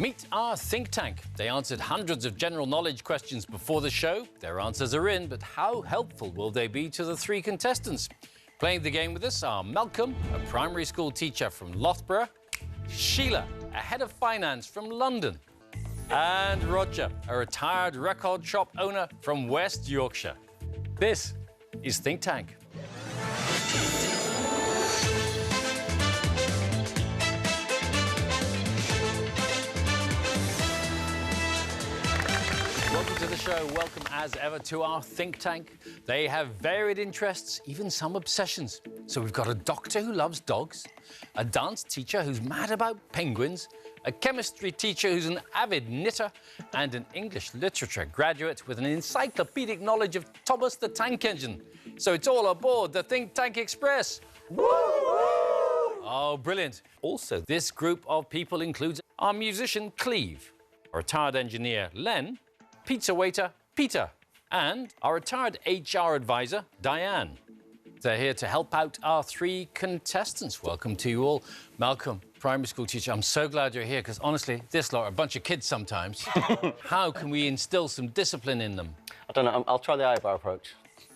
Meet our think tank. They answered hundreds of general knowledge questions before the show. Their answers are in, but how helpful will they be to the three contestants? Playing the game with us are Malcolm, a primary school teacher from Loughborough, Sheila, a head of finance from London, and Roger, a retired record shop owner from West Yorkshire. This is Think Tank. Welcome to the show. Welcome, as ever, to our think tank. They have varied interests, even some obsessions. So we've got a doctor who loves dogs, a dance teacher who's mad about penguins, a chemistry teacher who's an avid knitter, and an English literature graduate with an encyclopedic knowledge of Thomas the Tank Engine. So it's all aboard the Think Tank Express. Woo! Oh, brilliant. Also, this group of people includes our musician, Cleve, our retired engineer, Len, pizza waiter, Peter, and our retired HR advisor, Diane. They're here to help out our three contestants. Welcome to you all. Malcolm, primary school teacher, I'm so glad you're here, because honestly, this lot are a bunch of kids sometimes. How can we instill some discipline in them? I don't know, I'll try the eyebrow approach.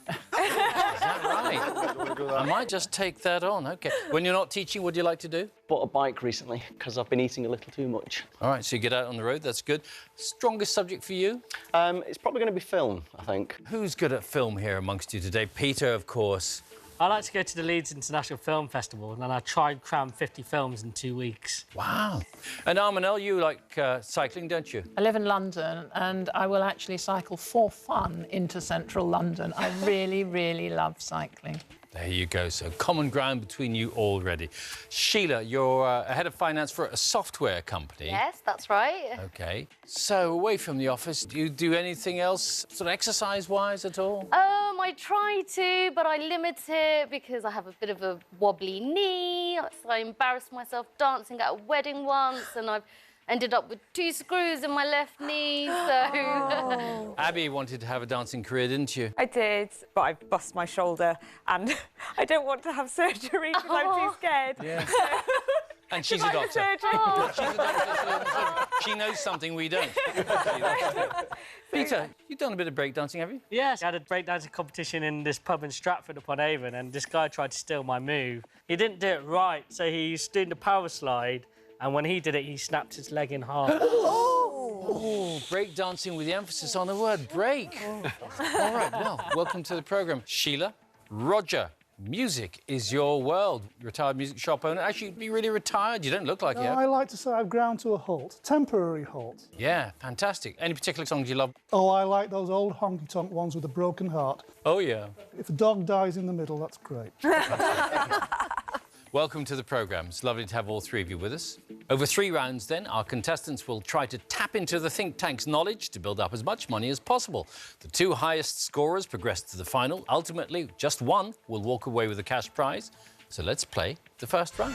Is that right? I might just take that on, OK. When you're not teaching, what do you like to do? Bought a bike recently, because I've been eating a little too much. All right, so you get out on the road, that's good. Strongest subject for you? It's probably going to be film, I think. Who's good at film here amongst you today? Peter, of course. I like to go to the Leeds International Film Festival, and then I try and cram 50 films in 2 weeks. Wow. And Armanelle, you like cycling, don't you? I live in London, and I will actually cycle for fun into central London. I really, really love cycling. There you go. So common ground between you already. Sheila, you're a head of finance for a software company. Yes, that's right. OK. So away from the office, do you do anything else, sort of exercise-wise at all? I try to, but I limit it because I have a bit of a wobbly knee. So I embarrassed myself dancing at a wedding once, and I've ended up with 2 screws in my left knee, so... Abby wanted to have a dancing career, didn't you? I did, but I bust my shoulder, and I don't want to have surgery because I'm too scared. Yeah. And she's a doctor. She's a doctor. She knows something we don't. Peter, you've done a bit of breakdancing, have you? Yes, I had a breakdancing competition in this pub in Stratford-upon-Avon, and this guy tried to steal my move. He didn't do it right, so he's doing the power slide, and when he did it, he snapped his leg in half. Oh, breakdancing with the emphasis on the word break. All right, well, welcome to the programme. Sheila, Roger, music is your world. Retired music shop owner. Actually, you'd be really retired. You don't look like it. I like to say I've ground to a halt, temporary halt. Yeah, fantastic. Any particular songs you love? Oh, I like those old honky-tonk ones with a broken heart. Oh, yeah. If a dog dies in the middle, that's great. Welcome to the programme. It's lovely to have all three of you with us. Over 3 rounds, then, our contestants will try to tap into the think tank's knowledge to build up as much money as possible. The 2 highest scorers progress to the final. Ultimately, just one will walk away with the cash prize. So let's play the first round.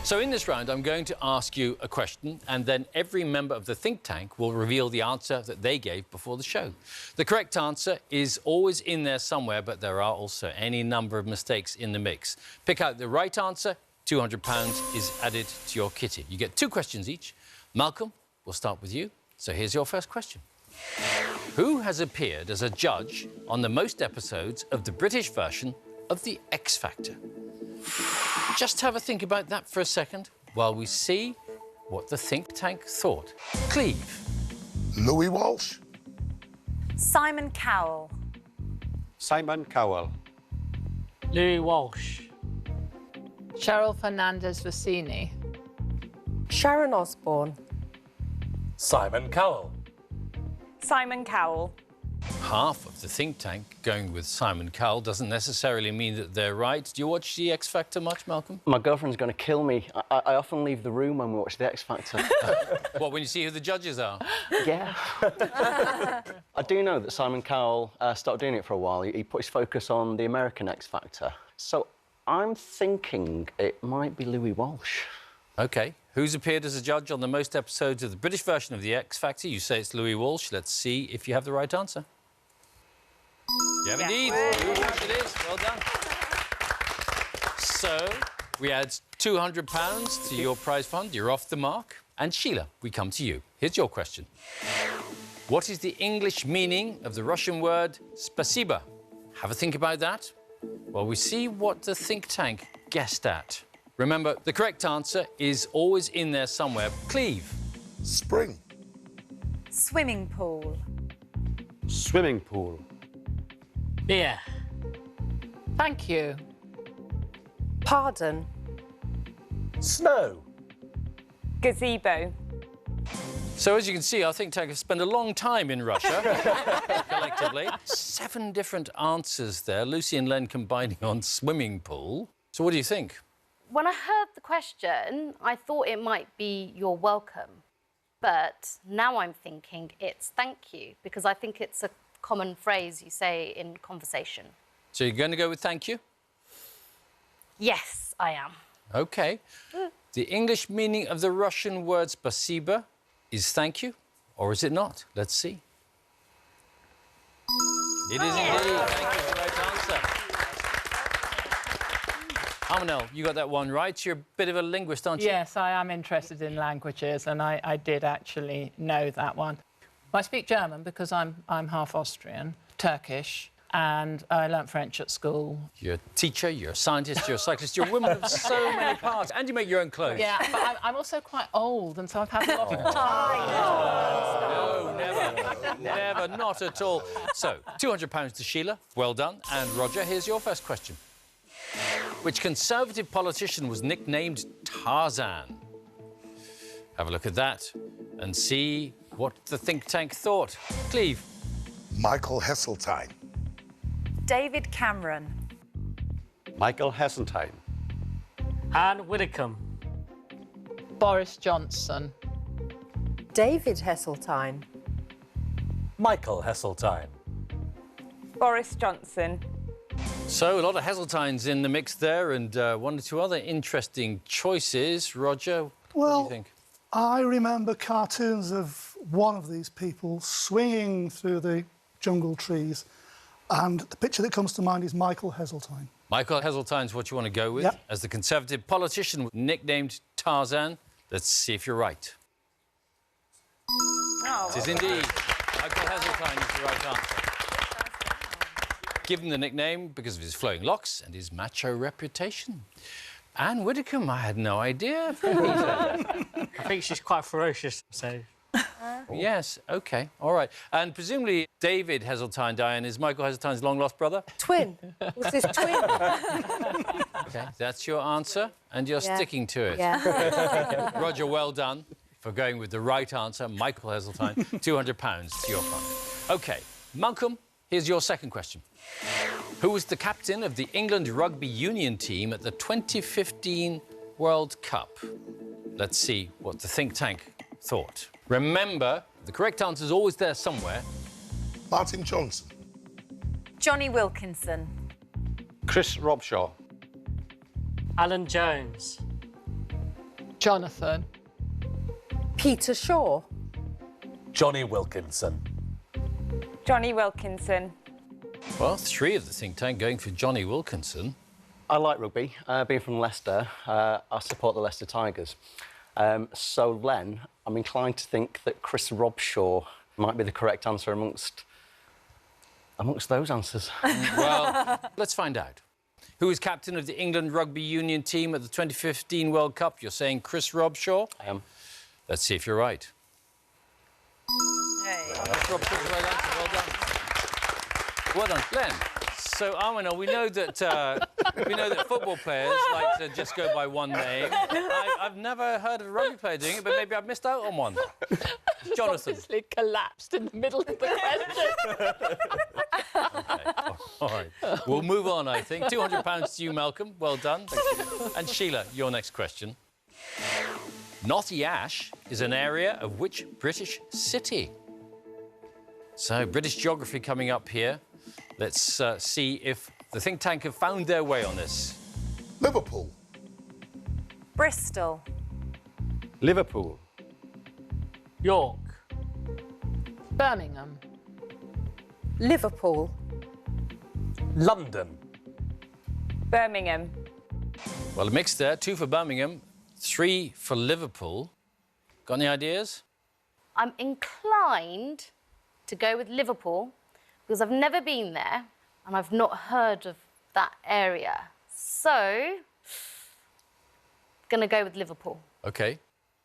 So in this round, I'm going to ask you a question, and then every member of the think tank will reveal the answer that they gave before the show. The correct answer is always in there somewhere, but there are also any number of mistakes in the mix. Pick out the right answer, £200 is added to your kitty. You get 2 questions each. Malcolm, we'll start with you. So here's your first question. Who has appeared as a judge on the most episodes of the British version of The X Factor? Just have a think about that for a second while we see what the think tank thought. Cleve. Louis Walsh. Simon Cowell. Simon Cowell. Louis Walsh. Cheryl Fernandez-Vicini. Sharon Osbourne. Simon Cowell. Simon Cowell. Half of the think tank going with Simon Cowell doesn't necessarily mean that they're right. Do you watch The X Factor much, Malcolm? My girlfriend's going to kill me. I often leave the room when we watch The X Factor. What, when you see who the judges are? Yeah. I do know that Simon Cowell stopped doing it for a while. He put his focus on the American X Factor. So I'm thinking it might be Louis Walsh. OK. Who's appeared as a judge on the most episodes of the British version of The X Factor? You say it's Louis Walsh. Let's see if you have the right answer. You have indeed. Louis Walsh it is. Well done. So we add £200 to your prize fund. You're off the mark. And Sheila, we come to you. Here's your question. What is the English meaning of the Russian word spasiba? Have a think about that while we see what the think tank guessed at. Remember, the correct answer is always in there somewhere. Cleve. Spring. Swimming pool. Swimming pool. Yeah. Thank you. Pardon. Snow. Gazebo. So as you can see, our think tank has spent a long time in Russia, collectively. 7 different answers there. Lucy and Len combining on swimming pool. So what do you think? When I heard the question, I thought it might be you're welcome. But now I'm thinking it's thank you, because I think it's a common phrase you say in conversation. So you're going to go with thank you? Yes, I am. OK. The English meaning of the Russian word spasiba is thank you, or is it not? Let's see. It is indeed. Thank you for the right answer. Armanel, you got that one right. You're a bit of a linguist, aren't you? Yes, I am interested in languages, and I did actually know that one. I speak German because I'm half Austrian, Turkish, and I learnt French at school. You're a teacher, you're a scientist, you're a cyclist, you're a woman of so many parts, and you make your own clothes. Yeah, but I'm also quite old, and so I've had a lot of time. No, never, not at all. So, £200 to Sheila, well done. And Roger, here's your first question. Which Conservative politician was nicknamed Tarzan? Have a look at that and see what the think tank thought. Cleve. Michael Heseltine. David Cameron. Michael Heseltine. Anne Widdecombe. Boris Johnson. David Heseltine. Michael Heseltine. Boris Johnson. So, a lot of Heseltines in the mix there, and 1 or 2 other interesting choices. Roger, what do you think? I remember cartoons of one of these people swinging through the jungle trees, and the picture that comes to mind is Michael Heseltine. Michael Heseltine's what you want to go with, Yep. as the Conservative politician nicknamed Tarzan. Let's see if you're right. Oh. It is indeed. Michael Heseltine is the right answer. Given the nickname because of his flowing locks and his macho reputation. Anne Widdecombe, I had no idea. I think she's quite ferocious, so... Yes, OK, all right. And presumably David Heseltine, Diane, is Michael Heseltine's long-lost brother? Twin. What's his twin? OK, that's your answer, and you're sticking to it. Yeah. Roger, well done for going with the right answer. Michael Heseltine, £200 to your fund. OK, Malcolm, here's your second question. Who was the captain of the England rugby union team at the 2015 World Cup? Let's see what the think tank thought. Remember, the correct answer is always there somewhere. Martin Johnson. Johnny Wilkinson. Chris Robshaw. Alan Jones. Jonathan. Peter Shaw. Johnny Wilkinson. Johnny Wilkinson. Well, 3 of the think tank going for Johnny Wilkinson. I like rugby. Being from Leicester, I support the Leicester Tigers. So, Len, I'm inclined to think that Chris Robshaw might be the correct answer amongst those answers. Well, let's find out. Who was captain of the England rugby union team at the 2015 World Cup? You're saying Chris Robshaw? I am. Let's see if you're right. Hey. Chris Robshaw's the right answer. Well done. Well done, Len. So, Armino, we know that football players like to just go by one name. I've never heard of a rugby player doing it, but maybe I've missed out on one. Jonathan. Obviously collapsed in the middle of the question. OK, all right. We'll move on, I think. £200 to you, Malcolm. Well done. And Sheila, your next question. Knotty Ash is an area of which British city? So, British geography coming up here. Let's see if the think tank have found their way on this. Liverpool. Bristol. Liverpool. York. Birmingham. Liverpool. London. Birmingham. Well, a mix there. 2 for Birmingham, 3 for Liverpool. Got any ideas? I'm inclined to go with Liverpool because I've never been there and I've not heard of that area. So, gonna go with Liverpool. OK.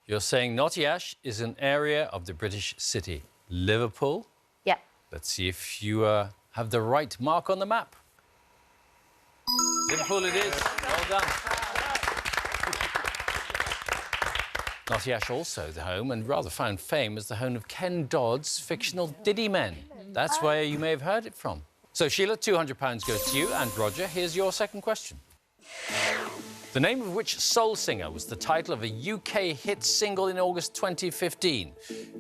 You're saying Knotty Ash is an area of the British city. Liverpool? Yep. Let's see if you have the right mark on the map. Liverpool it is. Well done. Knotty Ash also the home, and rather found fame as the home of Ken Dodd's fictional Diddy Men. That's where you may have heard it from. So, Sheila, £200 goes to you, and Roger, here's your second question. The name of which soul singer was the title of a UK hit single in August 2015?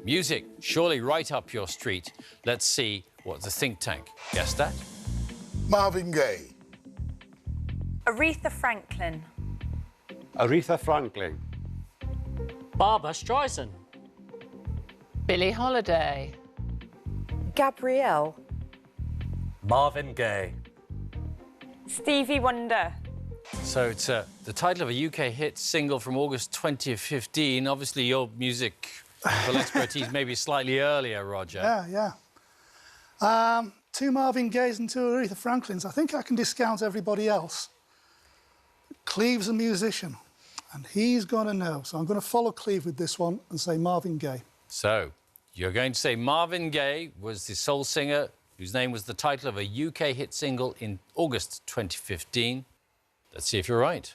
Music, surely right up your street. Let's see what the think tank guessed that. Marvin Gaye. Aretha Franklin. Aretha Franklin. Barbara Streisand. Billie Holiday. Gabrielle. Marvin Gaye. Stevie Wonder. So it's the title of a UK hit single from August 2015. Obviously, your music expertise may be slightly earlier, Roger. Yeah. 2 Marvin Gayes and 2 Aretha Franklins. I think I can discount everybody else. Cleve's a musician, and he's going to know. So I'm going to follow Cleve with this one and say Marvin Gaye. So you're going to say Marvin Gaye was the soul singer whose name was the title of a UK hit single in August 2015. Let's see if you're right.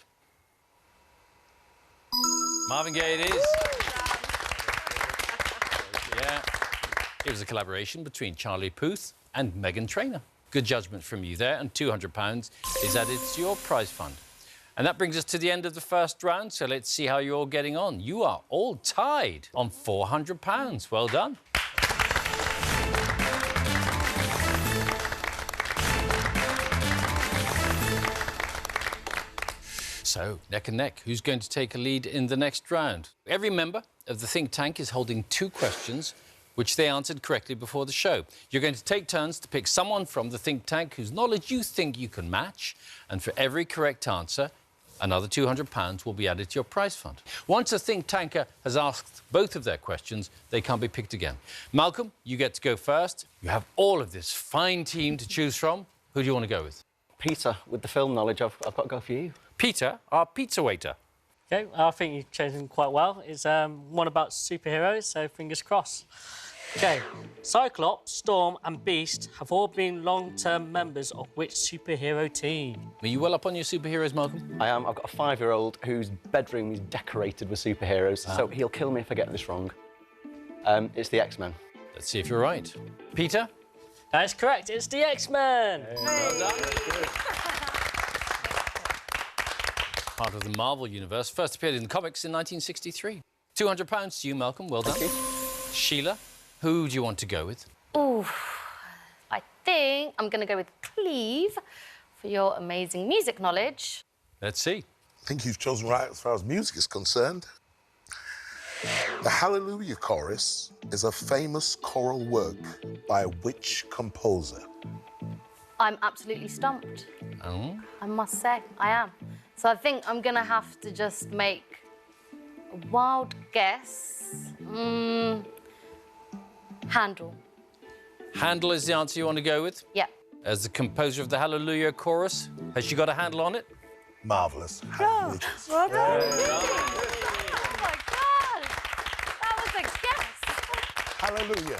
Marvin Gaye it is. Yeah. It was a collaboration between Charlie Puth and Meghan Trainor. Good judgment from you there, and £200 is added to your prize fund. And that brings us to the end of the first round, so let's see how you're all getting on. You are all tied on £400. Well done. So, neck and neck, who's going to take a lead in the next round? Every member of the think tank is holding 2 questions which they answered correctly before the show. You're going to take turns to pick someone from the think tank whose knowledge you think you can match, and for every correct answer, another £200 will be added to your prize fund. Once a think tanker has asked both of their questions, they can't be picked again. Malcolm, you get to go first. You have all of this fine team to choose from. Who do you want to go with? Peter, with the film knowledge, I've got to go for you. Peter, our pizza waiter. OK, I think you've chosen quite well. It's one about superheroes, so fingers crossed. OK, Cyclops, Storm and Beast have all been long-term members of which superhero team? Are you well up on your superheroes, Malcolm? I am. I've got a 5-year-old whose bedroom is decorated with superheroes, so he'll kill me if I get this wrong. It's the X-Men. Let's see if you're right. Peter? That is correct. It's the X-Men. Hey. Well done. Part of the Marvel Universe, first appeared in the comics in 1963. £200 to you, Malcolm. Well done. Sheila, who do you want to go with? Ooh, I think I'm going to go with Cleve for your amazing music knowledge. Let's see. I think you've chosen right as far as music is concerned. The Hallelujah Chorus is a famous choral work by which composer? I'm absolutely stumped. Oh? I must say, I am. So I think I'm going to have to just make a wild guess. Handel. Handel is the answer you want to go with? Yeah. As the composer of the Hallelujah Chorus, has she got a handle on it? Marvellous. Well done. Oh, my God! That was a guess. Hallelujah.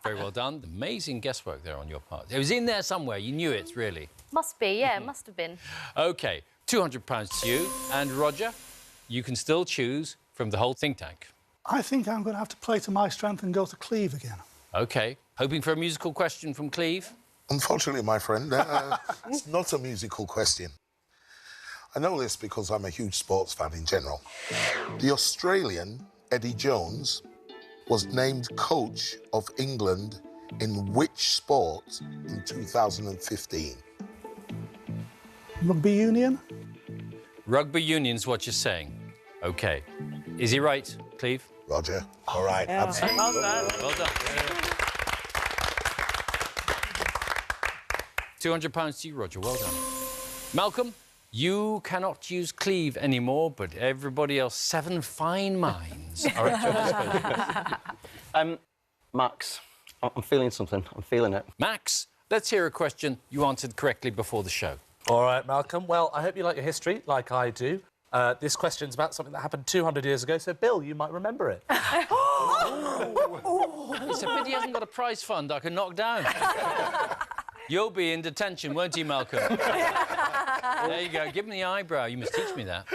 Very well done. Amazing guesswork there on your part. It was in there somewhere. You knew it, really. Must be, yeah, must have been. OK, £200 to you. And, Roger, you can still choose from the whole think tank. I think I'm going to have to play to my strength and go to Cleve again. OK. Hoping for a musical question from Cleve? Unfortunately, my friend, it's not a musical question. I know this because I'm a huge sports fan in general. The Australian Eddie Jones was named coach of England in which sport in 2015? Rugby union? Rugby union's what you're saying. OK. Is he right, Cleve? Roger. All right. Yeah. Absolutely. Well done. Well done. £200 to you, Roger. Well done. Malcolm, You cannot use Cleve anymore, but everybody else, 7 fine minds are at your disposal. Max, I'm feeling something. I'm feeling it. Max, let's hear a question you answered correctly before the show. All right, Malcolm. Well, I hope you like your history, like I do. This question's about something that happened 200 years ago, so, Bill, you might remember it. It's a pity he hasn't got a prize fund I can knock down. You'll be in detention, won't you, Malcolm? There you go. Give him the eyebrow. You must teach me that.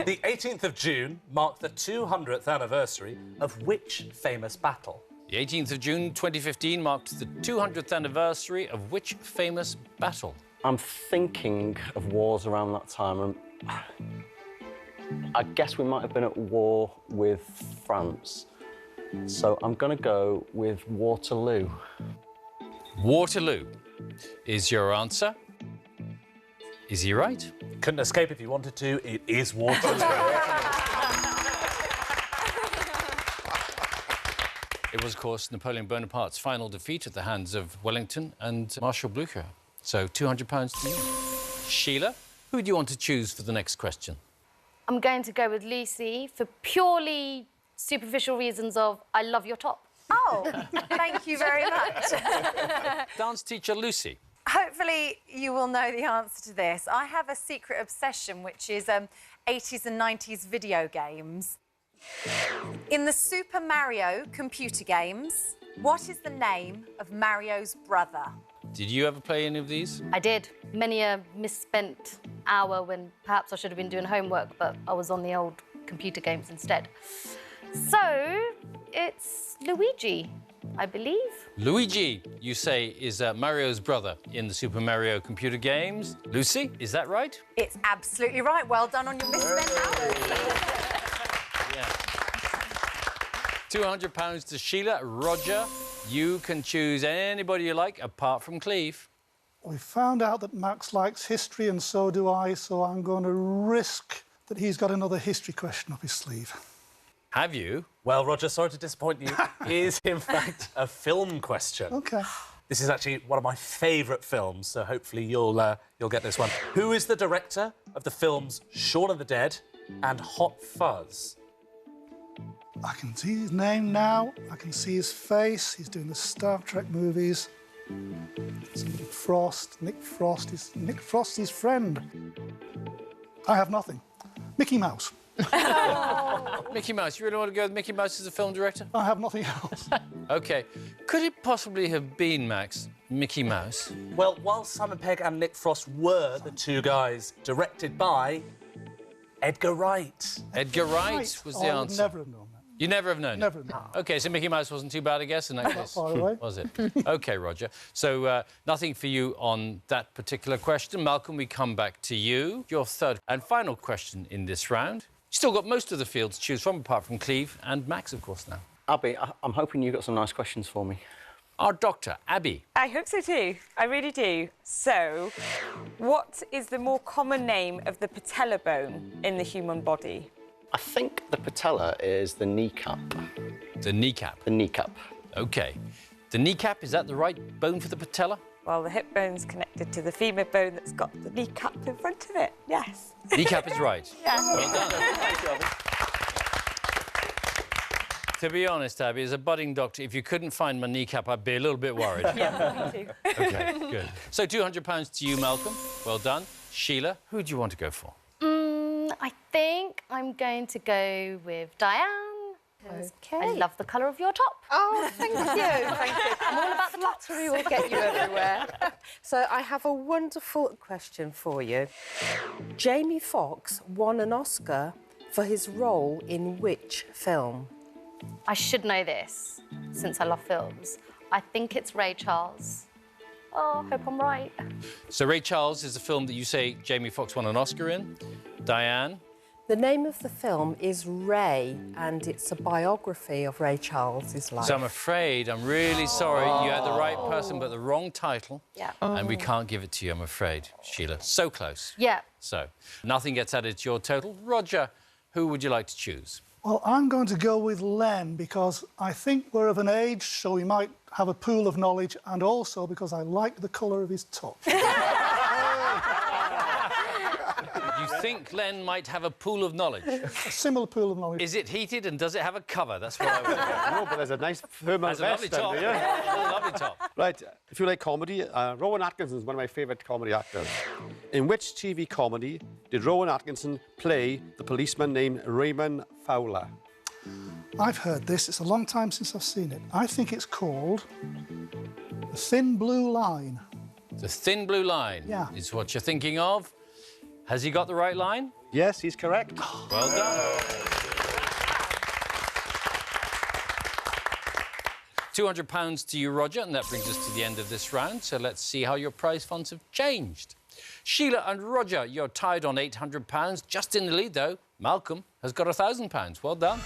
The 18th of June marked the 200th anniversary of which famous battle? The 18th of June 2015 marked the 200th anniversary of which famous battle? I'm thinking of wars around that time, and I guess we might have been at war with France. So I'm going to go with Waterloo. Waterloo is your answer. Is he right? Couldn't escape if you wanted to. It is Waterloo. It was, of course, Napoleon Bonaparte's final defeat at the hands of Wellington and Marshal Blucher. So £200 to you. Sheila, who do you want to choose for the next question? I'm going to go with Lucy for purely superficial reasons of I love your top. Oh, thank you very much. Dance teacher Lucy. Hopefully you will know the answer to this. I have a secret obsession, which is 80s and 90s video games. In the Super Mario computer games, what is the name of Mario's brother? Did you ever play any of these? I did. Many a misspent hour when perhaps I should have been doing homework, but I was on the old computer games instead. So, it's Luigi, I believe. Luigi, you say, is Mario's brother in the Super Mario computer games. Lucy, is that right? It's absolutely right. Well done on your misspent hours. Yeah. £200 to Sheila. Roger, you can choose anybody you like apart from Cleve. We found out that Max likes history and so do I, so I'm going to risk that he's got another history question up his sleeve. Have you? Well, Roger, sorry to disappoint you. It is, in fact, a film question. OK. This is actually one of my favourite films, so hopefully you'll get this one. Who is the director of the films Shaun of the Dead and Hot Fuzz? I can see his name now. I can see his face. He's doing the Star Trek movies. It's Nick Frost. Nick Frost is Nick Frost's friend. I have nothing. Mickey Mouse. Mickey Mouse. You really want to go with Mickey Mouse as a film director? I have nothing else. OK. Could it possibly have been, Max, Mickey Mouse? Well, while Simon Pegg and Nick Frost were the two guys directed by Edgar Wright. Edgar Wright was the I would answer. never have known that. You never have known? Never have known. OK, so Mickey Mouse wasn't too bad a guess in that case? Not far away. Was it? OK, Roger. So nothing for you on that particular question. Malcolm, we come back to you. Your third and final question in this round. You've still got most of the field to choose from, apart from Cleve and Max, of course, now. Abby, I'm hoping you've got some nice questions for me. Our doctor, Abby. I hope so too. I really do. So, what is the more common name of the patella bone in the human body? I think the patella is the kneecap. The kneecap? The kneecap. OK. The kneecap, is that the right bone for the patella? Well, the hip bone's connected to the femur bone that's got the kneecap in front of it. Yes. Kneecap is right. Yeah. Well done. Thank you, Abby. To be honest, Abby, as a budding doctor, if you couldn't find my kneecap, I'd be a little bit worried. Yeah, me too. OK, good. So £200 to you, Malcolm. Well done. Sheila, who do you want to go for? I think I'm going to go with Diane. OK. I love the colour of your top. Oh, thank you. Thank you. I'm all about the tops. Flattery will get you everywhere. So I have a wonderful question for you. Jamie Foxx won an Oscar for his role in which film? I should know this, since I love films. I think it's Ray Charles. Oh, hope I'm right. So Ray Charles is the film that you say Jamie Foxx won an Oscar in. Diane? The name of the film is Ray, and it's a biography of Ray Charles's life. So I'm afraid, I'm really sorry, you had the right person but the wrong title. Yeah. And we can't give it to you, I'm afraid, Sheila. So close. Yeah. So, nothing gets added to your total. Roger, who would you like to choose? Well, I'm going to go with Len because I think we're of an age, so we might have a pool of knowledge, and also because I like the colour of his top. think Len might have a pool of knowledge. A similar pool of knowledge. Is it heated and does it have a cover? That's what I was No, but there's a nice thermal That's a lovely vest top. under here. Yeah, a lovely top. Right, if you like comedy, Rowan Atkinson is one of my favourite comedy actors. In which TV comedy did Rowan Atkinson play the policeman named Raymond Fowler? I've heard this. It's a long time since I've seen it. I think it's called The Thin Blue Line. The Thin Blue Line is what you're thinking of. Has he got the right line? Yes, he's correct. Well done. £200 to you, Roger, and that brings us to the end of this round. So let's see how your prize funds have changed. Sheila and Roger, you're tied on £800. Just in the lead, though, Malcolm has got £1,000. Well done.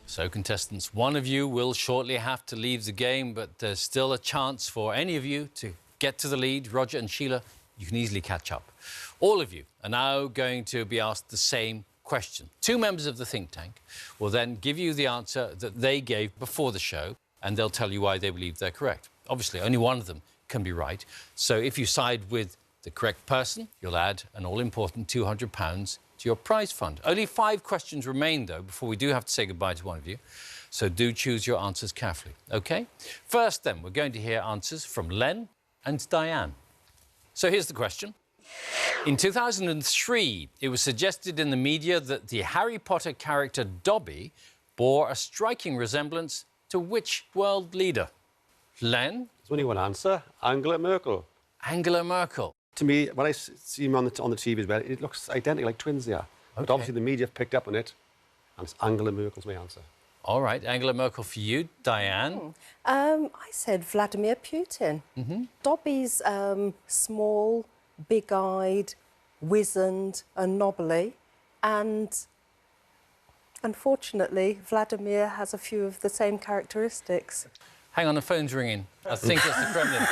So, contestants, one of you will shortly have to leave the game, but there's still a chance for any of you to get to the lead. Roger and Sheila, you can easily catch up. All of you are now going to be asked the same question. Two members of the think tank will then give you the answer that they gave before the show, and they'll tell you why they believe they're correct. Obviously, only one of them can be right. So if you side with the correct person, you'll add an all-important £200 to your prize fund. Only 5 questions remain, though, before we do have to say goodbye to one of you. So do choose your answers carefully, OK? First, then, we're going to hear answers from Len and Diane. So here's the question. In 2003, it was suggested in the media that the Harry Potter character Dobby bore a striking resemblance to which world leader? Len? There's only one answer, Angela Merkel. Angela Merkel. To me, when I see him on the TV as well, it looks identical, like twins there. But obviously the media have picked up on it, and it's Angela Merkel's my answer. All right, Angela Merkel for you. Diane? I said Vladimir Putin. Dobby's small, big-eyed, wizened and knobbly, and unfortunately, Vladimir has a few of the same characteristics. Hang on, the phone's ringing. I think it's the Kremlin.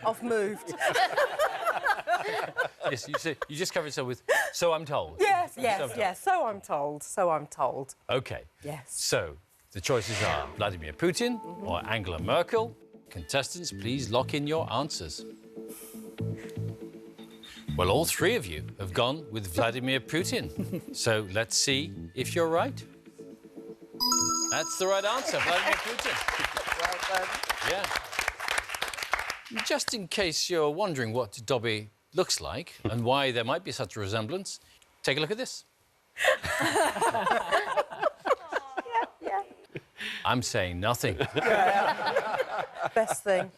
I've moved. Yes, you just covered yourself with, so I'm told. Yes, So yes, I'm told. yes, so I'm told, so I'm told. OK. Yes. So, the choices are Vladimir Putin or Angela Merkel. Contestants, please lock in your answers. Well, all 3 of you have gone with Vladimir Putin. So, let's see if you're right. That's the right answer, Vladimir Putin. Well done. Yeah. Just in case you're wondering what Dobby looks like and why there might be such a resemblance, take a look at this. Yeah. I'm saying nothing. Best thing.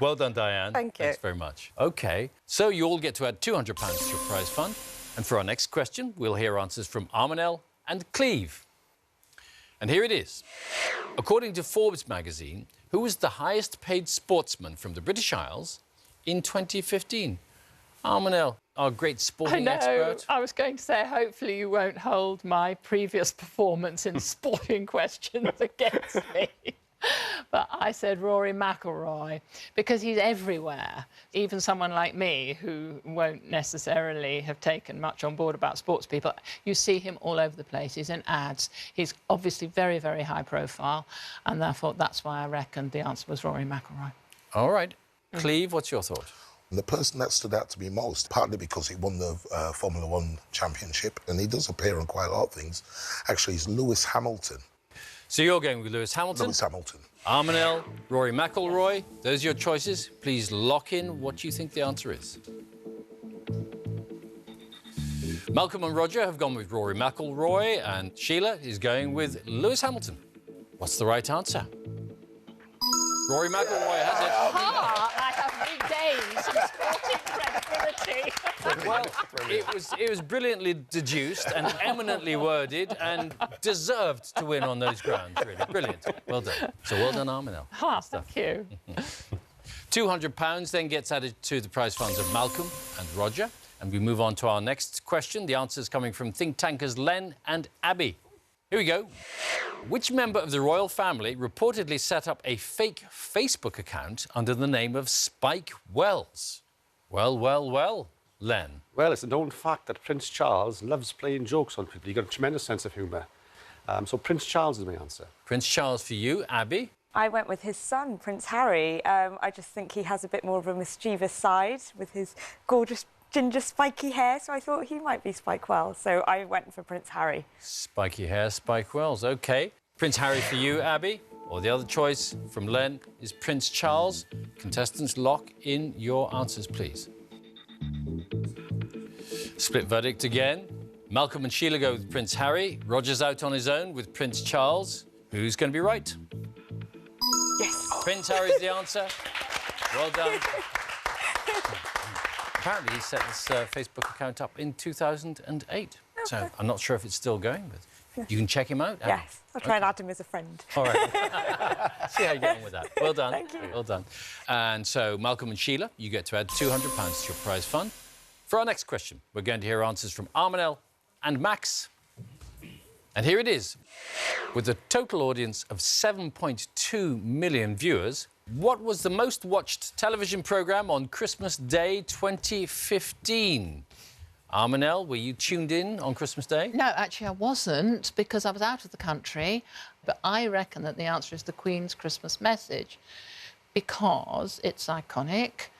Well done, Diane. Thank you. Thanks very much. OK, so you all get to add £200 to your prize fund. And for our next question, we'll hear answers from Armanel and Cleve. And here it is. According to Forbes magazine, who was the highest-paid sportsman from the British Isles in 2015? Armanel, our great sporting expert. I was going to say, hopefully you won't hold my previous performance in sporting questions against me. But I said Rory McIlroy, because he's everywhere. Even someone like me, who won't necessarily have taken much on board about sports people, you see him all over the place. He's in ads. He's obviously very, very high profile, and therefore that's why I reckoned the answer was Rory McIlroy. All right. Cleve, what's your thought? The person that stood out to me most, partly because he won the Formula One championship, and he does appear in quite a lot of things, actually, is Lewis Hamilton. So you're going with Lewis Hamilton? Lewis Hamilton. Armanel, Rory McIlroy, those are your choices. Please lock in what you think the answer is. Malcolm and Roger have gone with Rory McIlroy, and Sheila is going with Lewis Hamilton. What's the right answer? Rory McIlroy has it. I have regained some sporting credibility. Well, it was brilliantly deduced and eminently worded and deserved to win on those grounds, really. Brilliant. Well done. So well done, Armanel. Thank you. £200 then gets added to the prize funds of Malcolm and Roger. And we move on to our next question. The answer's coming from think tankers Len and Abby. Here we go. Which member of the royal family reportedly set up a fake Facebook account under the name of Spike Wells? Well, Len. Well, it's a known fact that Prince Charles loves playing jokes on people. He's got a tremendous sense of humour. So Prince Charles is my answer. Prince Charles for you. Abby? I went with his son, Prince Harry. I just think he has a bit more of a mischievous side with his gorgeous ginger spiky hair, so I thought he might be Spike Wells. So I went for Prince Harry. Spiky hair, Spike Wells. OK. Prince Harry for you, Abby. Or the other choice from Len is Prince Charles. Contestants, lock in your answers, please. Split verdict again. Malcolm and Sheila go with Prince Harry. Roger's out on his own with Prince Charles. Who's going to be right? Yes. Prince Harry's the answer. Well done. Apparently, he set this Facebook account up in 2008. So I'm not sure if it's still going, but you can check him out. Yes, I'll try and add him as a friend. All right. See how you get on with that. Well done. Thank you. Well done. And so, Malcolm and Sheila, you get to add £200 to your prize fund. For our next question, we're going to hear answers from Armanel and Max. And here it is. With a total audience of 7.2 million viewers, what was the most watched television programme on Christmas Day 2015? Armanel, were you tuned in on Christmas Day? No, actually I wasn't, because I was out of the country. But I reckon that the answer is the Queen's Christmas Message, because it's iconic,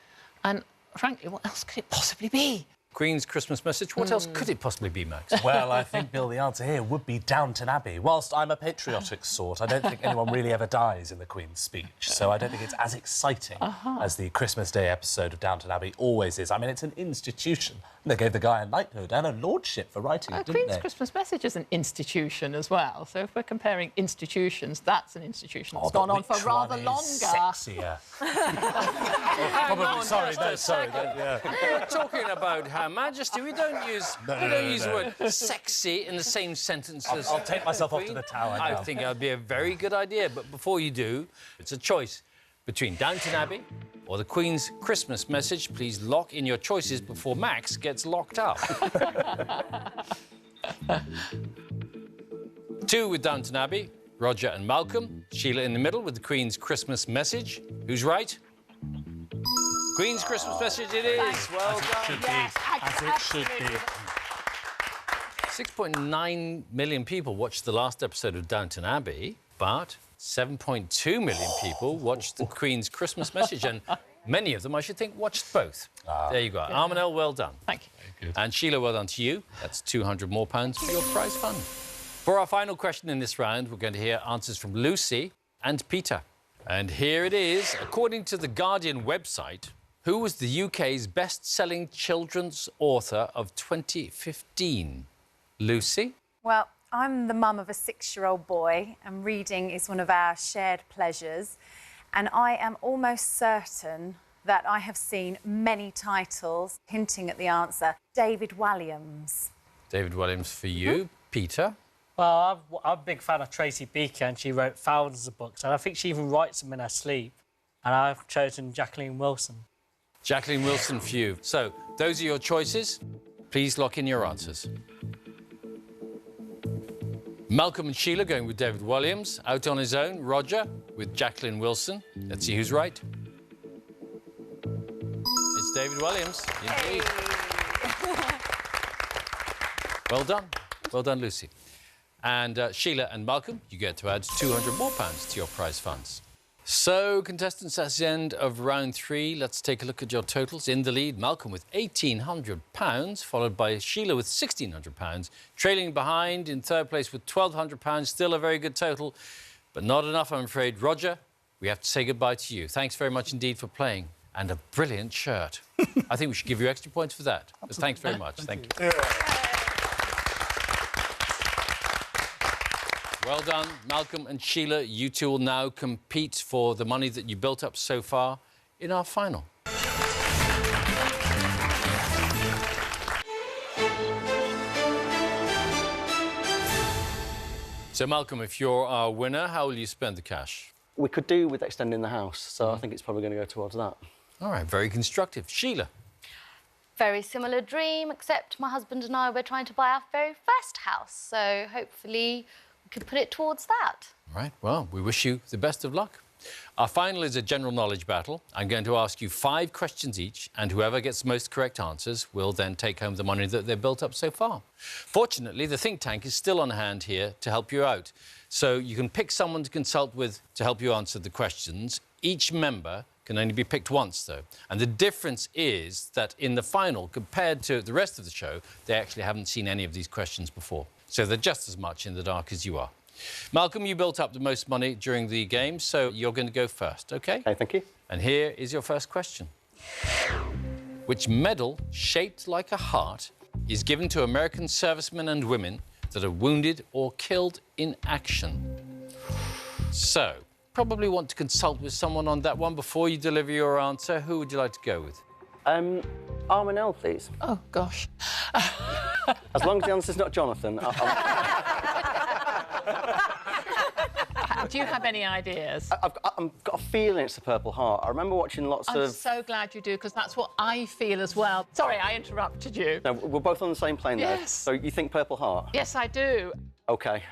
and frankly, what else could it possibly be? Queen's Christmas Message. What else could it possibly be, Max? Well, I think, Bill, the answer here would be Downton Abbey. Whilst I'm a patriotic sort, I don't think anyone really ever dies in the Queen's speech, so I don't think it's as exciting as the Christmas Day episode of Downton Abbey always is. I mean, it's an institution. They gave the guy a knighthood and a lordship for writing it, didn't Queen's they? Christmas Message is an institution as well. So if we're comparing institutions, that's an institution that's gone on for rather longer. Sexier. Probably. Sorry, no, sorry. We're talking about Her Majesty. We don't use the word sexy in the same sentence as... I'll take myself off to the tower now. I think that would be a very good idea. But before you do, it's a choice between Downton Abbey or the Queen's Christmas Message. Please lock in your choices before Max gets locked up. 2 with Downton Abbey, Roger and Malcolm. Sheila in the middle with the Queen's Christmas Message. Who's right? Queen's Christmas Message it is. Well done. As it should be. 6.9 million people watched the last episode of Downton Abbey, but 7.2 million people watched the Queen's Christmas Message, and many of them, I should think, watched both. There you go. Armanel, well done. Thank you. And Sheila, well done to you. That's £200 more for your prize fund. For our final question in this round, we're going to hear answers from Lucy and Peter. And here it is. According to the Guardian website, who was the UK's best-selling children's author of 2015? Lucy? Well, I'm the mum of a 6-year-old boy, and reading is one of our shared pleasures. And I am almost certain that I have seen many titles hinting at the answer. David Walliams. David Walliams for you. Peter? Well, I'm a big fan of Tracy Beaker, and she wrote thousands of books, and I think she even writes them in her sleep. And I've chosen Jacqueline Wilson. Jacqueline Wilson for you. So, those are your choices. Please lock in your answers. Malcolm and Sheila going with David Walliams. Out on his own, Roger with Jacqueline Wilson. Let's see who's right. It's David Walliams, indeed. Well done. Well done, Lucy. And Sheila and Malcolm, you get to add £200 more to your prize funds. So, contestants, that's the end of round 3. Let's take a look at your totals. In the lead, Malcolm with £1,800, followed by Sheila with £1,600. Trailing behind in third place with £1,200. Still a very good total, but not enough, I'm afraid. Roger, we have to say goodbye to you. Thanks very much indeed for playing. And a brilliant shirt. I think we should give you extra points for that. But thanks very much. Thank you. Well done, Malcolm and Sheila. You two will now compete for the money that you built up so far in our final. So, Malcolm, if you're our winner, how will you spend the cash? We could do with extending the house, so I think it's probably going to go towards that. All right, very constructive. Sheila? Very similar dream, except my husband and I were trying to buy our very first house, so hopefully we could put it towards that. All right, well, we wish you the best of luck. Our final is a general knowledge battle. I'm going to ask you 5 questions each, and whoever gets the most correct answers will then take home the money that they've built up so far. Fortunately, the think tank is still on hand here to help you out. So you can pick someone to consult with to help you answer the questions. Each member can only be picked once, though. And the difference is that in the final, compared to the rest of the show, they actually haven't seen any of these questions before. So they're just as much in the dark as you are. Malcolm, you built up the most money during the game, so you're going to go first, OK? OK, thank you. And here is your first question. Which medal, shaped like a heart, is given to American servicemen and women that are wounded or killed in action? So, probably want to consult with someone on that one before you deliver your answer. Who would you like to go with? Armanel, please. Oh, gosh. As long as the answer's not Jonathan. Do you have any ideas? I've got a feeling it's the Purple Heart. I remember watching lots of... I'm so glad you do, because that's what I feel as well. Sorry, I interrupted you. No, we're both on the same plane there. Yes. So you think Purple Heart? Yes, I do. OK.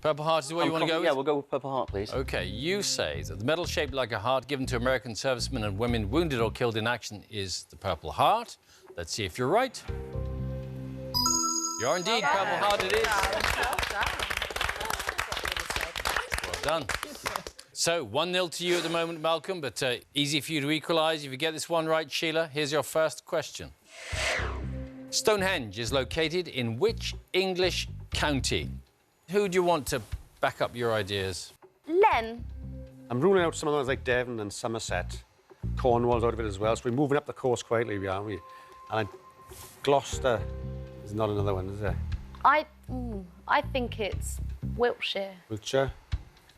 Purple Heart is what you want to go with? Yeah, we'll go with Purple Heart, please. OK, you say that the medal shaped like a heart given to American servicemen and women wounded or killed in action is the Purple Heart. Let's see if you're right. You're indeed. Purple Heart it is. Well done. So, 1-0 to you at the moment, Malcolm, but easy for you to equalise. If you get this one right, Sheila, here's your first question. Stonehenge is located in which English county? Who do you want to back up your ideas? Len. I'm ruling out some of those like Devon and Somerset. Cornwall's out of it as well, so we're moving up the coast quietly, aren't we? And Gloucester is not another one, is there? I think it's Wiltshire. Wiltshire?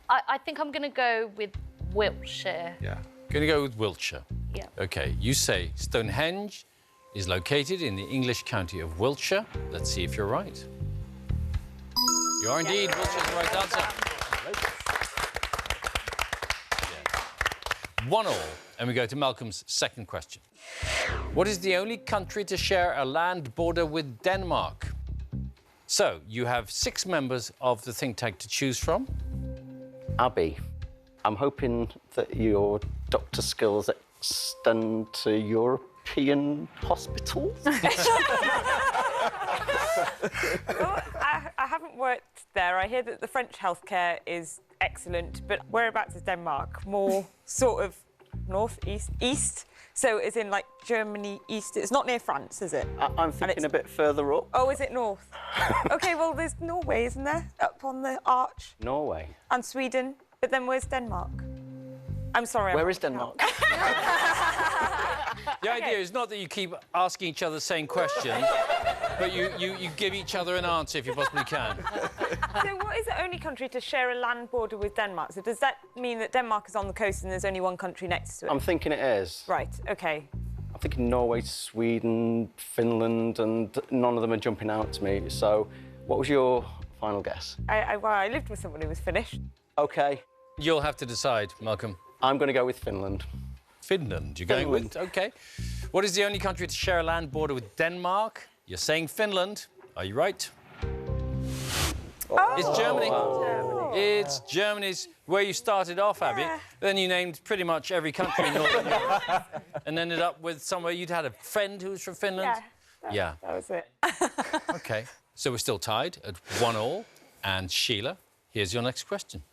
I think I'm going to go with Wiltshire. Yeah. Going to go with Wiltshire. Yeah. OK, you say Stonehenge is located in the English county of Wiltshire. Let's see if you're right. You are indeed. Wiltshire's the right answer. Yeah. 1-1, and we go to Malcolm's second question. What is the only country to share a land border with Denmark? So, you have 6 members of the think tank to choose from. Abby, I'm hoping that your doctor skills extend to European hospitals. Well, I haven't worked there. I hear that the French healthcare is excellent, but whereabouts is Denmark? More sort of north, east? So is in, like, Germany east? It's not near France, is it? I'm thinking a bit further up. Oh, is it north? OK, well, there's Norway, isn't there? Up on the arch. Norway. And Sweden. But then where's Denmark? I'm sorry. Where is Denmark? The idea is not that you keep asking each other the same question, but you give each other an answer if you possibly can. So what is the only country to share a land border with Denmark? So does that mean that Denmark is on the coast and there's only one country next to it? I'm thinking it is. Right, OK. I'm thinking Norway, Sweden, Finland, and none of them are jumping out to me. So what was your final guess? Well, I lived with someone who was Finnish. OK. You'll have to decide, Malcolm. I'm going to go with Finland. Finland, you're going with? OK. What is the only country to share a land border with Denmark? You're saying Finland. Are you right? Oh. It's Germany. Oh. It's Germany's where you started off, Abby. Yeah. Then you named pretty much every country in Northern Europe and ended up with somewhere you'd had a friend who was from Finland. Yeah, that was it. OK. So we're still tied at 1-1. And Sheila, here's your next question.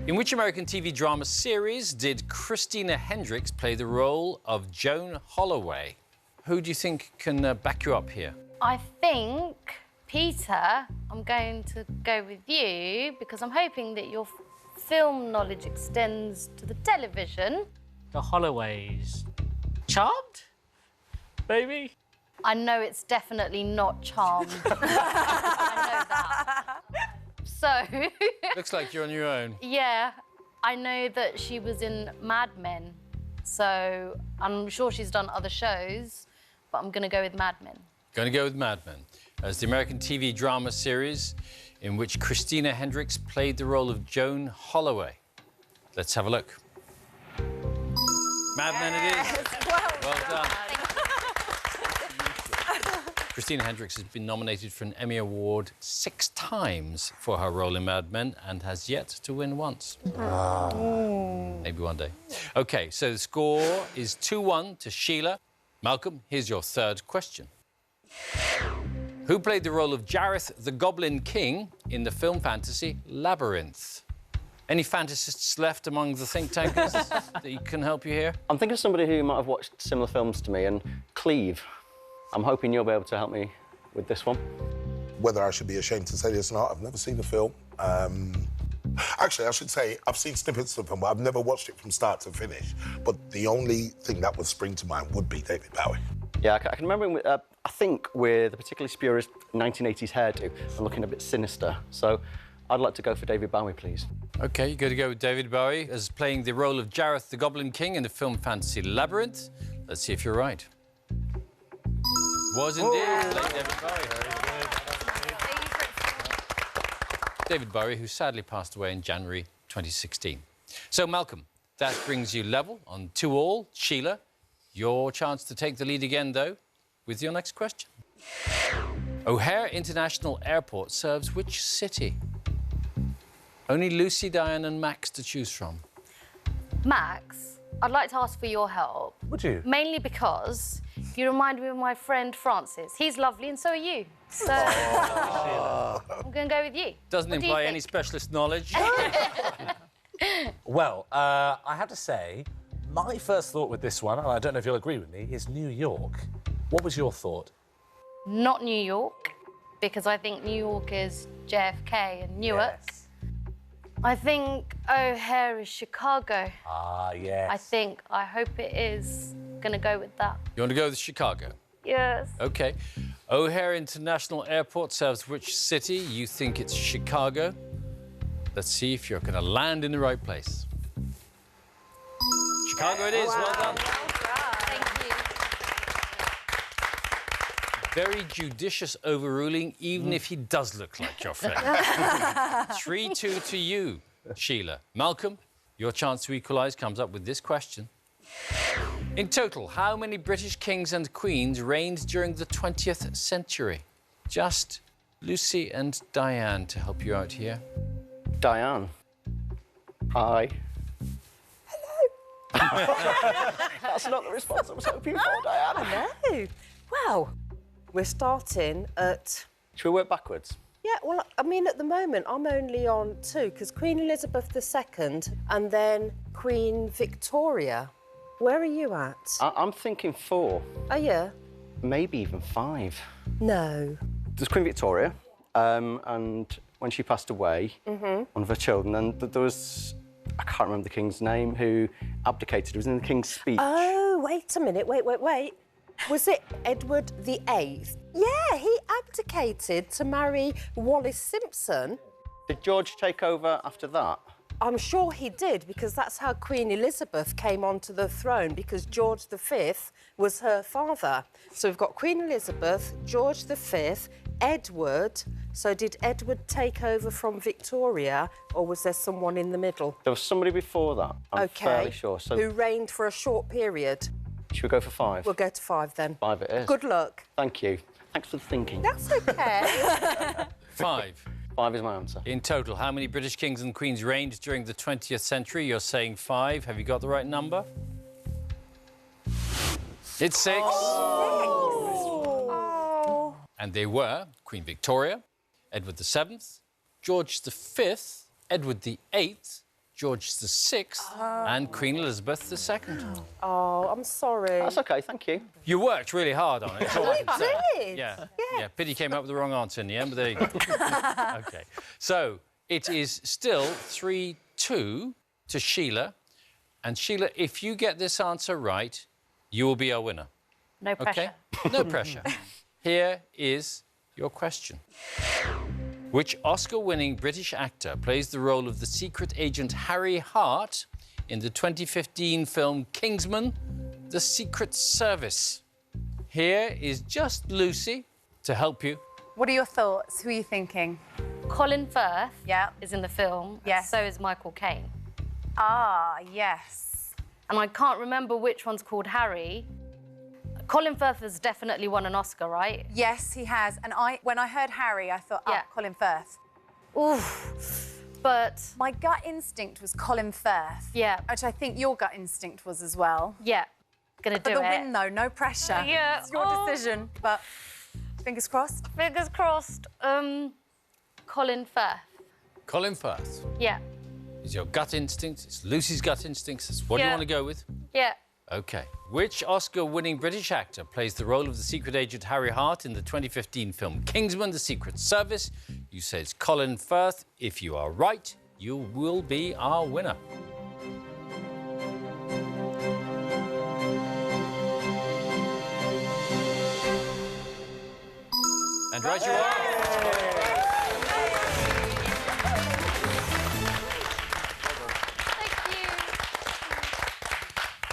In which American TV drama series did Christina Hendricks play the role of Joan Holloway? Who do you think can back you up here? I think, Peter, I'm going to go with you because I'm hoping that your film knowledge extends to the television. The Holloways. Charmed? Baby? I know it's definitely not Charmed. I know that. So... Looks like you're on your own. Yeah, I know that she was in Mad Men, so I'm sure she's done other shows, but I'm going to go with Mad Men. Going to go with Mad Men as the American TV drama series in which Christina Hendricks played the role of Joan Holloway. Let's have a look. Mad Men it is. Well done. Christina Hendricks has been nominated for an Emmy Award 6 times for her role in Mad Men and has yet to win once. Maybe one day. OK, so the score is 2-1 to Sheila. Malcolm, here's your third question. Who played the role of Jareth the Goblin King in the film fantasy Labyrinth? Any fantasists left among the think tankers that can help you here? I'm thinking of somebody who might have watched similar films to me, and Cleve. I'm hoping you'll be able to help me with this one. Whether I should be ashamed to say this or not, I've never seen the film. Actually, I should say I've seen snippets of the film, but I've never watched it from start to finish. But the only thing that would spring to mind would be David Bowie. Yeah, I can remember him, I think, with a particularly spurious 1980s hairdo and looking a bit sinister. So I'd like to go for David Bowie, please. OK, you're going to go with David Bowie as playing the role of Jareth the Goblin King in the film fantasy Labyrinth. Let's see if you're right. Was indeed playing David Bowie. David Bowie, who sadly passed away in January 2016. So, Malcolm, that brings you level on 2-2. Sheila, your chance to take the lead again, though, with your next question. O'Hare International Airport serves which city? Only Lucy, Diane and Max to choose from. Max, I'd like to ask for your help. Would you? Mainly because you remind me of my friend Francis. He's lovely and so are you. So I'm going to go with you. Doesn't What do you imply think? any specialist knowledge. Well, I have to say, my first thought with this one, and I don't know if you'll agree with me, is New York. What was your thought? Not New York, because I think New York is JFK and Newark. Yes. I think O'Hare is Chicago. Ah, yes. I hope it is. Going to go with that. You want to go with Chicago? Yes. OK. O'Hare International Airport serves which city? You think it's Chicago. Let's see if you're going to land in the right place. Chicago it is. Well done. Thank you. Very judicious overruling, even if he does look like your friend. 3-2 to you, Sheila. Malcolm, your chance to equalise comes up with this question. In total, how many British kings and queens reigned during the 20th century? Just Lucy and Diane to help you out here. Diane. Hi. Hello. That's not the response I was hoping for, Diane. No. Well, we're starting at... Should we work backwards? Yeah, well, I mean, at the moment, I'm only on 2, because Queen Elizabeth II and then Queen Victoria. Where are you at? I'm thinking 4. Oh, yeah? Maybe even 5. No. There's Queen Victoria, and when she passed away, one of her children, and there was, I can't remember the king's name, who abdicated. It was in the king's speech. Oh, wait a minute, wait. Was it Edward VIII? Yeah, he abdicated to marry Wallis Simpson. Did George take over after that? I'm sure he did, because that's how Queen Elizabeth came onto the throne, because George V was her father. So we've got Queen Elizabeth, George V, Edward. So did Edward take over from Victoria, or was there someone in the middle? There was somebody before that, I'm fairly sure. So Who reigned for a short period? should we go for 5? We'll go to 5 then. 5 it is. Good luck. Thank you. Thanks for the thinking. That's OK. 5. 5 is my answer. In total, how many British kings and queens reigned during the 20th century? You're saying 5. Have you got the right number? It's 6. Oh. And they were Queen Victoria, Edward VII, George V, Edward VIII, George VI, and Queen Elizabeth II. Oh, I'm sorry. That's OK, thank you. You worked really hard on it. That's all I can say. did. Yeah. Pity you came up with the wrong answer in the end, but there you go. OK. So it is still 3-2 to Sheila. And Sheila, if you get this answer right, you will be our winner. No pressure. OK? No pressure. Here is your question. Which Oscar-winning British actor plays the role of the secret agent Harry Hart in the 2015 film Kingsman: The Secret Service? Here is just Lucy to help you. What are your thoughts? Who are you thinking? Colin Firth Yeah. is in the film. Yes. So is Michael Caine. Ah, yes. And I can't remember which one's called Harry. Colin Firth has definitely won an Oscar, right? Yes, he has. And when I heard Harry, I thought, Yeah. Colin Firth. Oof. But My gut instinct was Colin Firth. Yeah. Which I think your gut instinct was as well. yeah, gonna For do the it. win, though, no pressure. Yeah. It's your decision, but fingers crossed. Fingers crossed. Colin Firth. Colin Firth. Yeah. Is your gut instinct? It's Lucy's gut instinct. That's what you Yeah. want to go with? Yeah. OK. Which Oscar-winning British actor plays the role of the secret agent Harry Hart in the 2015 film Kingsman: The Secret Service? You say it's Colin Firth. If you are right, you will be our winner. And right you are.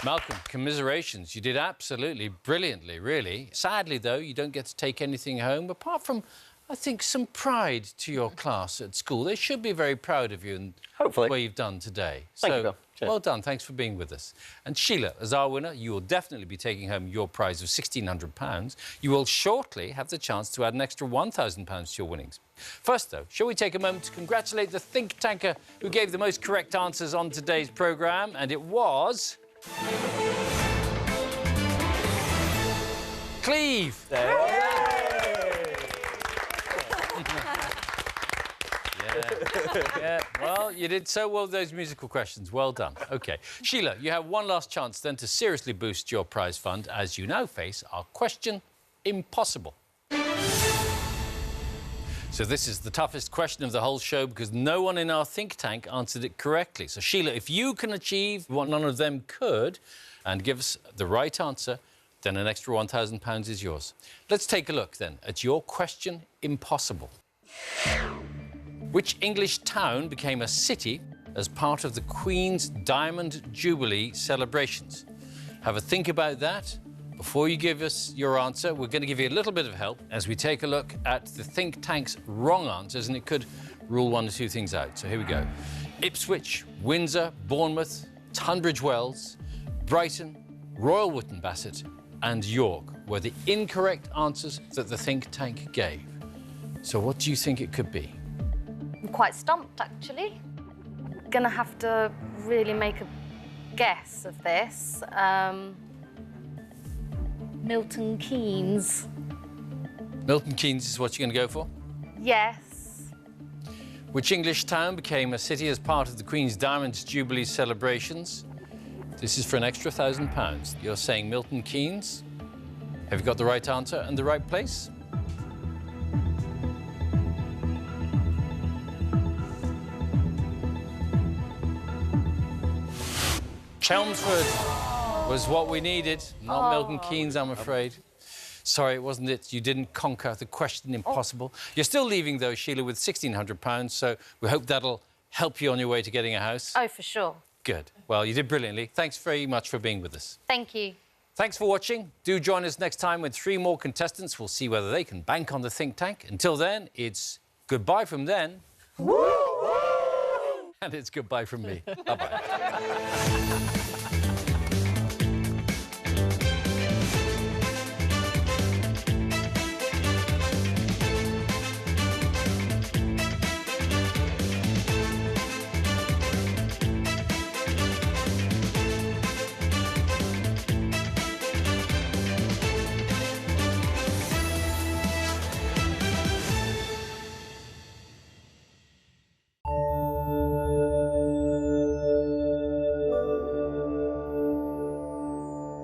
Malcolm, commiserations. You did absolutely brilliantly, really. Sadly, though, you don't get to take anything home, apart from, I think, some pride to your class at school. They should be very proud of you and Hopefully. what you've done today. Thank you, Bill. Cheers. Well done. Thanks for being with us. And Sheila, as our winner, you will definitely be taking home your prize of £1,600. You will shortly have the chance to add an extra £1,000 to your winnings. First, though, shall we take a moment to congratulate the think tanker who gave the most correct answers on today's programme? And it was... Cleve! Yeah, well, you did so well with those musical questions. Well done. OK. Sheila, you have one last chance then to seriously boost your prize fund as you now face our question impossible. So this is the toughest question of the whole show because no one in our think tank answered it correctly. So, Sheila, if you can achieve what none of them could and give us the right answer, then an extra £1,000 is yours. Let's take a look, then, at your question impossible. Which English town became a city as part of the Queen's Diamond Jubilee celebrations? Have a think about that. Before you give us your answer, we're going to give you a little bit of help as we take a look at the think tank's wrong answers, and it could rule one or two things out. So here we go. Ipswich, Windsor, Bournemouth, Tunbridge Wells, Brighton, Royal Wootton Bassett and York were the incorrect answers that the think tank gave. So what do you think it could be? I'm quite stumped, actually. Gonna have to really make a guess of this. Milton Keynes. Milton Keynes is what you're going to go for? Yes. Which English town became a city as part of the Queen's Diamond Jubilee celebrations? This is for an extra £1,000. You're saying Milton Keynes. Have you got the right answer and the right place? Chelmsford was what we needed, not Milton Keynes, I'm afraid. Sorry, it wasn't it. You didn't conquer the question impossible. You're still leaving, though, Sheila, with £1,600, so we hope that'll help you on your way to getting a house. Oh, for sure. Good. Well, you did brilliantly. Thanks very much for being with us. Thank you. Thanks for watching. Do join us next time when 3 more contestants will see whether they can bank on the think tank. Until then, it's goodbye from them. And it's goodbye from me. Bye-bye.